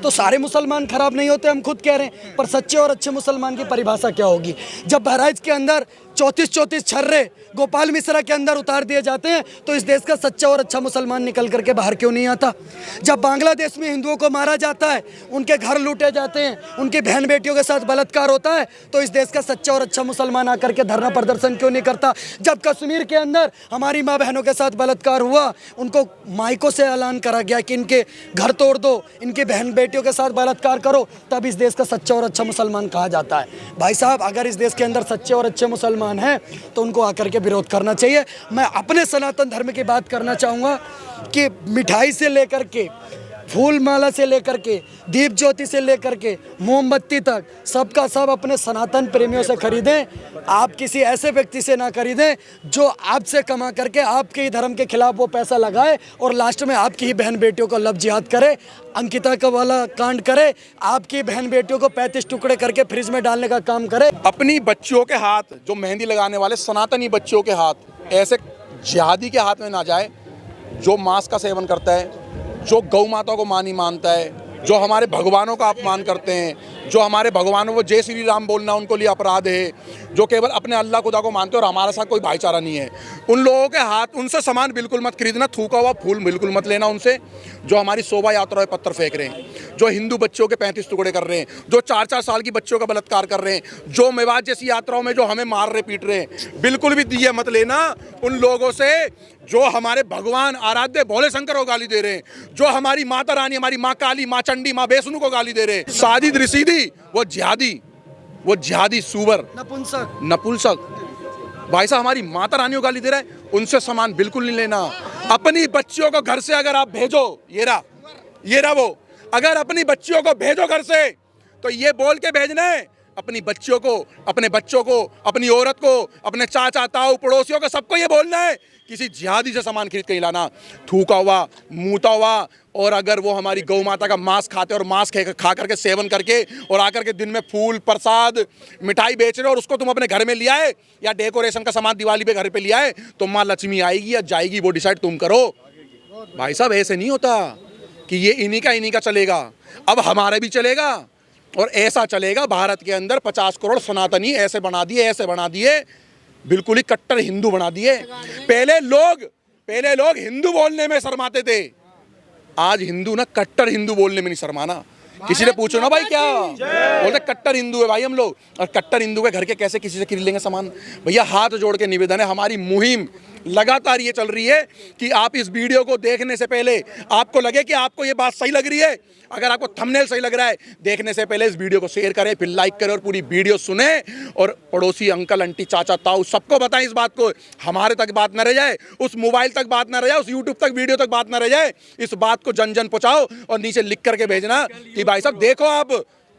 तो सारे मुसलमान खराब नहीं होते, हम खुद कह रहे हैं। पर सच्चे और अच्छे मुसलमान की परिभाषा क्या होगी? जब बहराइच के अंदर 34 छर्रे गोपाल मिश्रा के अंदर उतार दिए जाते हैं तो इस देश का सच्चा और अच्छा मुसलमान निकल करके बाहर क्यों नहीं आता? जब बांग्लादेश में हिंदुओं को मारा जाता है, उनके घर लूटे जाते हैं, उनकी बहन बेटियों के साथ बलात्कार होता है, तो इस देश का सच्चा और अच्छा मुसलमान आकर के धरना प्रदर्शन क्यों नहीं करता? जब कश्मीर के अंदर हमारी माँ बहनों के साथ बलात्कार हुआ, उनको माइकों से ऐलान करा गया कि इनके घर तोड़ दो, इनकी बहन बेटियों के साथ बलात्कार करो, तब इस देश का सच्चा और अच्छा मुसलमान कहा जाता है। भाई साहब, अगर इस देश के अंदर सच्चे और अच्छे मुसलमान हैं तो उनको आकर के विरोध करना चाहिए। मैं अपने सनातन धर्म की बात करना चाहूँगा कि मिठाई से लेकर के, फूल माला से लेकर के, दीप ज्योति से लेकर के, मोमबत्ती तक, सबका सब अपने सनातन प्रेमियों से खरीदें। आप किसी ऐसे व्यक्ति से ना खरीदें जो आपसे कमा करके आपके ही धर्म के खिलाफ वो पैसा लगाए और लास्ट में आपकी ही बहन बेटियों को लब जिहाद करे, अंकिता का वाला कांड करे, आपकी बहन बेटियों को 35 टुकड़े करके फ्रिज में डालने का काम करे। अपनी बच्चियों के हाथ, जो मेहंदी लगाने वाले सनातनी बच्चियों के हाथ ऐसे जिहादी के हाथ में ना जाए, जो मांस का सेवन करता है, जो गौ माता को मां नहीं मानता है, जो हमारे भगवानों का अपमान करते हैं, जो हमारे भगवानों को जय श्री राम बोलना उनको लिए अपराध है, जो केवल अपने अल्लाह खुदा को मानते हैं और हमारे साथ कोई भाईचारा नहीं है, उन लोगों के हाथ, उनसे सामान बिल्कुल मत खरीदना, थूका हुआ फूल बिल्कुल मत लेना उनसे, जो हमारी शोभा यात्रा में पत्थर फेंक रहे हैं, जो हिंदू बच्चों के 35 टुकड़े कर रहे हैं, जो 4-4 साल की बच्चों का बलात्कार कर रहे हैं, जो मेवात जैसी यात्राओं में जो हमें मार रहे पीट रहे हैं, बिल्कुल भी दिए मत लेना उन लोगों से जो हमारे भगवान आराध्य भोले शंकर को गाली दे रहे हैं, जो हमारी माता रानी, हमारी माँ काली, माँ चंडी, माँ वैष्णु को गाली दे रहे हैं। साजिद रशीदी वो जिहादी सूवर, नपुंसक भाई साहब हमारी माता रानी को गाली दे रहा है, उनसे सामान बिल्कुल नहीं लेना। अपनी बच्चियों को घर से अगर आप भेजो, ये रहा वो, अगर अपनी बच्चियों को भेजो घर से तो ये बोल के भेजना है अपनी बच्चियों को, अपने बच्चों को, अपनी औरत को, अपने चाचा ताऊ पड़ोसियों को, सबको ये बोलना है किसी जिहादी से सामान खरीद के नहीं लाना, थूका हुआ, मूता हुआ। और अगर वो हमारी गौ माता का मांस खाते और मांस खा करके सेवन करके और आकर के दिन में फूल प्रसाद मिठाई बेच रहे और उसको तुम अपने घर में लिया है या डेकोरेशन का सामान दिवाली पे घर पे लिया है, तो माँ लक्ष्मी आएगी या जाएगी वो डिसाइड तुम करो। भाई साहब ऐसे नहीं होता कि ये इन्हीं का चलेगा, अब हमारा भी चलेगा और ऐसा चलेगा। भारत के अंदर 50 करोड़ सनातनी ऐसे बना दिए, बिल्कुल ही कट्टर हिंदू बना दिए। पहले लोग हिंदू बोलने में शर्माते थे, आज हिंदू ना कट्टर हिंदू बोलने में नहीं शर्माना। किसी ने पूछो ना भाई क्या बोलते, कट्टर हिंदू है भाई हम लोग, और कट्टर हिंदू के घर के कैसे किसी से खरीद लेंगे सामान? भैया हाथ जोड़ के निवेदन है, हमारी मुहिम लगातार ये चल रही है कि आप इस वीडियो को देखने से पहले आपको लगे कि आपको ये बात सही लग रही है, अगर आपको थंबनेल सही लग रहा है, देखने से पहले इस वीडियो को शेयर करें, फिर लाइक करें और पूरी वीडियो सुने और पड़ोसी अंकल आंटी चाचा ताऊ सबको बताएं इस बात को। हमारे तक बात ना रह जाए, उस मोबाइल तक बात ना रह जाए, उस यूट्यूब तक वीडियो तक बात ना रह जाए, इस बात को जन जन पहुंचाओ और नीचे लिख करके भेजना कि भाई साहब देखो आप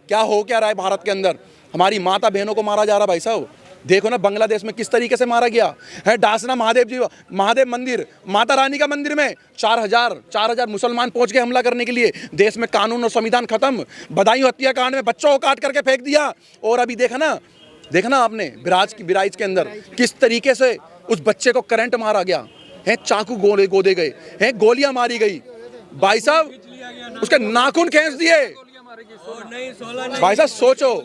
क्या हो क्या रहा है भारत के अंदर, हमारी माता बहनों को मारा जा रहा। भाई साहब देखो ना बांग्लादेश में किस तरीके से मारा गया है। डासना महादेव मंदिर, माता रानी का मंदिर में 4,000 मुसलमान पहुंच गए हमला करने के लिए। देश में कानून और संविधान खत्म। बदायूं हत्याकांड में बच्चों को काट करके फेंक दिया। और अभी देखा ना आपने बिराइच के अंदर किस तरीके से उस बच्चे को करंट मारा गया है, चाकू गोदे गए हैं, गोलियां मारी गई। भाई साहब उसके नाखून खींच दिए। भाई साहब सोचो,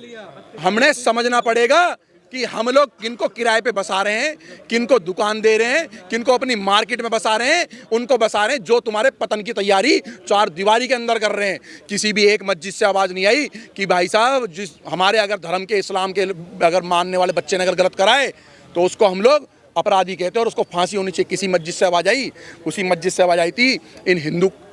हमने समझना पड़ेगा कि हम लोग किनको किराए पे बसा रहे हैं, किनको दुकान दे रहे हैं, किनको अपनी मार्केट में बसा रहे हैं, उनको बसा रहे हैं जो तुम्हारे पतन की तैयारी चार दीवारी के अंदर कर रहे हैं। किसी भी एक मस्जिद से आवाज़ नहीं आई कि भाई साहब जिस हमारे अगर धर्म के, इस्लाम के अगर मानने वाले बच्चे ने अगर गलत कराए तो उसको हम लोग अपराधी कहते हैं और उसको फांसी होनी चाहिए। किसी मस्जिद से आवाज़ आई, उसी मस्जिद से आवाज़ आई थी इन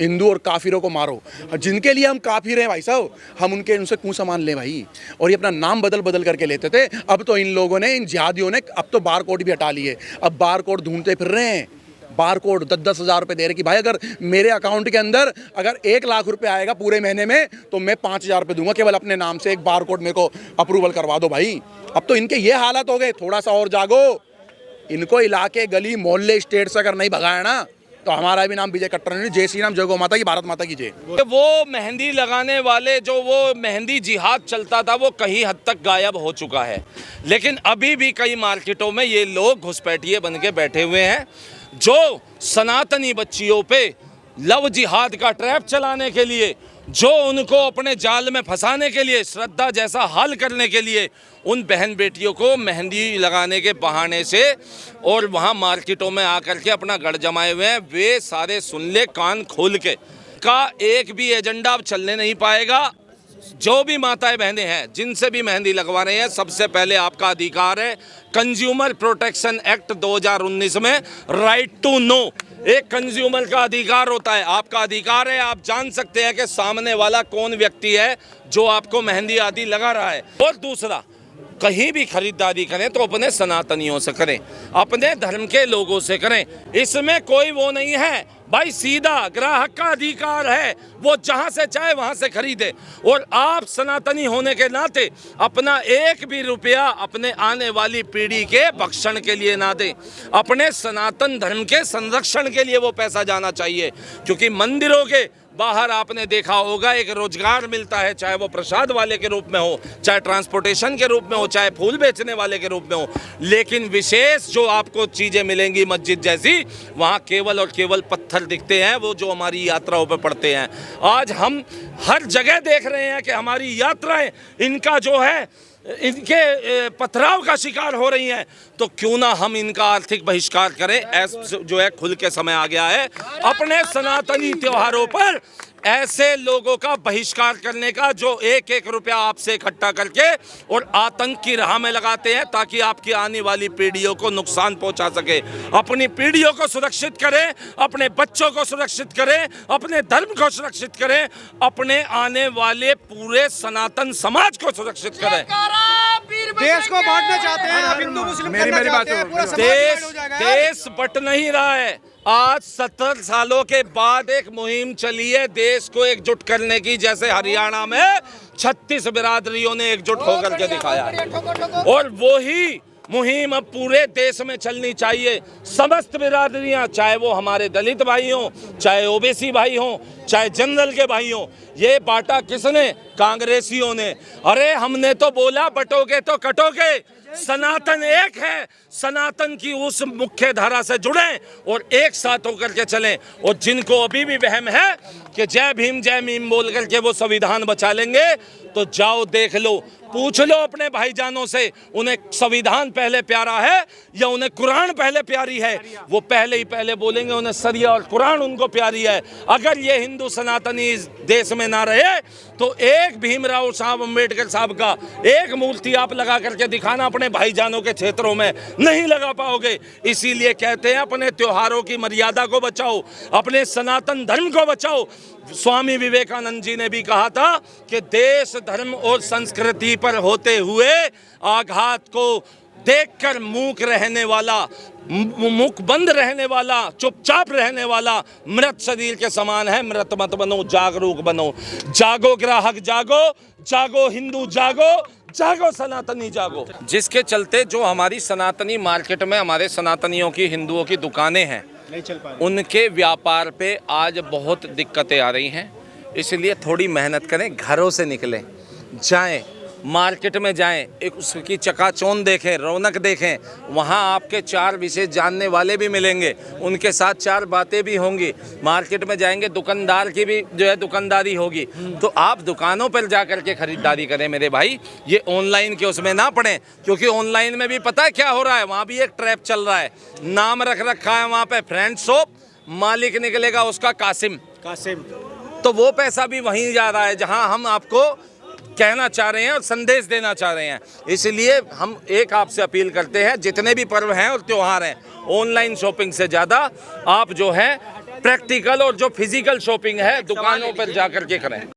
हिंदू और काफिरों को मारो। जिनके लिए हम काफिर हैं भाई साहब, हम उनसे क्यों सामान लें भाई? और ये अपना नाम बदल करके लेते थे। अब तो इन लोगों ने, इन जिहादियों ने अब तो बार कोड भी हटा लिए। अब बार कोड ढूंढते फिर रहे हैं, बार कोड 10-10 हज़ार रुपये दे रहे कि भाई अगर मेरे अकाउंट के अंदर अगर 1 लाख रुपए आएगा पूरे महीने में तो मैं 5,000 रुपये दूंगा, केवल अपने नाम से एक बार कोड मेरे को अप्रूवल करवा दो भाई। अब तो इनके ये हालत हो गए। थोड़ा सा और जागो, इनको इलाके गली मोहल्ले स्टेट से अगर नहीं भगाया ना तो हमारा भी नाम विजय कट्टर नहीं। जय श्री राम, जय गौ माता की, भारत माता की जय। वो मेहंदी लगाने वाले जो वो मेहंदी जिहाद चलता था वो कहीं हद तक गायब हो चुका है, लेकिन अभी भी कई मार्केटों में ये लोग घुसपैठिए बन के बैठे हुए हैं जो सनातनी बच्चियों पे लव जिहाद का ट्रैप चलाने के लिए जो उनको अपने जाल में फंसाने के लिए, श्रद्धा जैसा हाल करने के लिए उन बहन बेटियों को मेहंदी लगाने के बहाने से और वहाँ मार्केटों में आकर के अपना गढ़ जमाए हुए हैं, वे सारे सुन ले कान खोल के। का एक भी एजेंडा अब चलने नहीं पाएगा। जो भी माताएं बहनें हैं जिनसे भी मेहंदी लगवा रहे हैं, सबसे पहले आपका अधिकार है कंज्यूमर प्रोटेक्शन एक्ट 2019 में राइट टू नो, एक कंज्यूमर का अधिकार होता है, आपका अधिकार है। आप जान सकते हैं कि सामने वाला कौन व्यक्ति है जो आपको मेहंदी आदि लगा रहा है। और दूसरा, कहीं भी खरीदारी करें तो अपने सनातनियों से करें, अपने धर्म के लोगों से करें। इसमें कोई वो नहीं है भाई, सीधा ग्राहक का अधिकार है, वो जहां से चाहे वहां से खरीदे। और आप सनातनी होने के नाते अपना एक भी रुपया अपने आने वाली पीढ़ी के भक्षण के लिए ना दें, अपने सनातन धर्म के संरक्षण के लिए वो पैसा जाना चाहिए। क्योंकि मंदिरों के बाहर आपने देखा होगा एक रोजगार मिलता है, चाहे वो प्रसाद वाले के रूप में हो, चाहे ट्रांसपोर्टेशन के रूप में हो, चाहे फूल बेचने वाले के रूप में हो, लेकिन विशेष जो आपको चीज़ें मिलेंगी मस्जिद जैसी, वहाँ केवल और केवल पत्थर दिखते हैं, वो जो हमारी यात्राओं पर पड़ते हैं। आज हम हर जगह देख रहे हैं कि हमारी यात्राएं इनका जो है इनके पथराव का शिकार हो रही हैं, तो क्यों ना हम इनका आर्थिक बहिष्कार करें। ऐसा जो है खुल के समय आ गया है अपने सनातनी त्योहारों पर ऐसे लोगों का बहिष्कार करने का जो एक एक रुपया आपसे इकट्ठा करके और आतंक की राह में लगाते हैं ताकि आपकी आने वाली पीढ़ियों को नुकसान पहुंचा सके। अपनी पीढ़ियों को सुरक्षित करें, अपने बच्चों को सुरक्षित करें, अपने धर्म को सुरक्षित करें, अपने आने वाले पूरे सनातन समाज को सुरक्षित करें। देश को बांटना चाहते हैं आप, हिंदू मुस्लिम करना चाहते हैं, पूरा समाज डिवाइड हो जाएगा। देश बट नहीं रहा है। आज 70 सालों के बाद एक मुहिम चली है देश को एकजुट करने की, जैसे हरियाणा में 36 बिरादरियों ने एकजुट होकर के दिखाया है, और वही मुहिम अब पूरे देश में चलनी चाहिए। समस्त बिरादरियां, चाहे वो हमारे दलित भाई हों, चाहे ओबीसी भाई हों, चाहे जनरल के भाई हों, ये बांटा किसने? कांग्रेसियों ने। अरे हमने तो बोला बटोगे तो कटोगे, सनातन एक है, सनातन की उस मुख्य धारा से जुड़ें और एक साथ होकर के चलें। और जिनको अभी भी वहम है कि जय भीम बोल करके वो संविधान बचा लेंगे, तो जाओ देख लो, पूछ लो अपने भाईजानों से, उन्हें संविधान पहले प्यारा है या उन्हें कुरान पहले प्यारी है? वो पहले ही पहले बोलेंगे उन्हें सरिया और कुरान उनको प्यारी है। अगर ये हिंदू सनातनी इस देश में ना रहे तो एक भीमराव साहब अम्बेडकर साहब का एक मूर्ति आप लगा करके दिखाना अपने भाईजानों के क्षेत्रों में, नहीं लगा पाओगे। इसीलिए कहते हैं अपने त्योहारों की मर्यादा को बचाओ, अपने सनातन धर्म को बचाओ। स्वामी विवेकानंद जी ने भी कहा था कि देश धर्म और संस्कृति पर होते हुए आघात को देखकर मूक रहने वाला, मुख बंद रहने वाला, चुपचाप रहने वाला मृत शरीर के समान है। मृत मत बनो, जागरूक बनो। जागो ग्राहक जागो, जागो हिंदू जागो, जागो सनातनी जागो। जिसके चलते जो हमारी सनातनी मार्केट में हमारे सनातनियों की, हिंदुओं की दुकानें हैं, उनके व्यापार पे आज बहुत दिक्कतें आ रही हैं। इसलिए थोड़ी मेहनत करें, घरों से निकलें, जाएं, मार्केट में जाएं, एक उसकी चकाचौंध देखें, रौनक देखें। वहाँ आपके 4 विशेष जानने वाले भी मिलेंगे, उनके साथ 4 बातें भी होंगी। मार्केट में जाएंगे, दुकानदार की भी जो है दुकानदारी होगी। तो आप दुकानों पर जा कर के खरीदारी करें मेरे भाई, ये ऑनलाइन के उसमें ना पड़ें। क्योंकि ऑनलाइन में भी पता है क्या हो रहा है, वहाँ भी एक ट्रैप चल रहा है। नाम रख रखा है वहाँ पे फ्रेंड शॉप, मालिक निकलेगा उसका कासिम, तो वो पैसा भी वहीं जा रहा है जहाँ हम आपको कहना चाह रहे हैं और संदेश देना चाह रहे हैं। इसलिए हम एक आपसे अपील करते हैं, जितने भी पर्व हैं और त्यौहार हैं, ऑनलाइन शॉपिंग से ज़्यादा आप जो है प्रैक्टिकल और जो फिजिकल शॉपिंग है दुकानों पर जा कर के करें।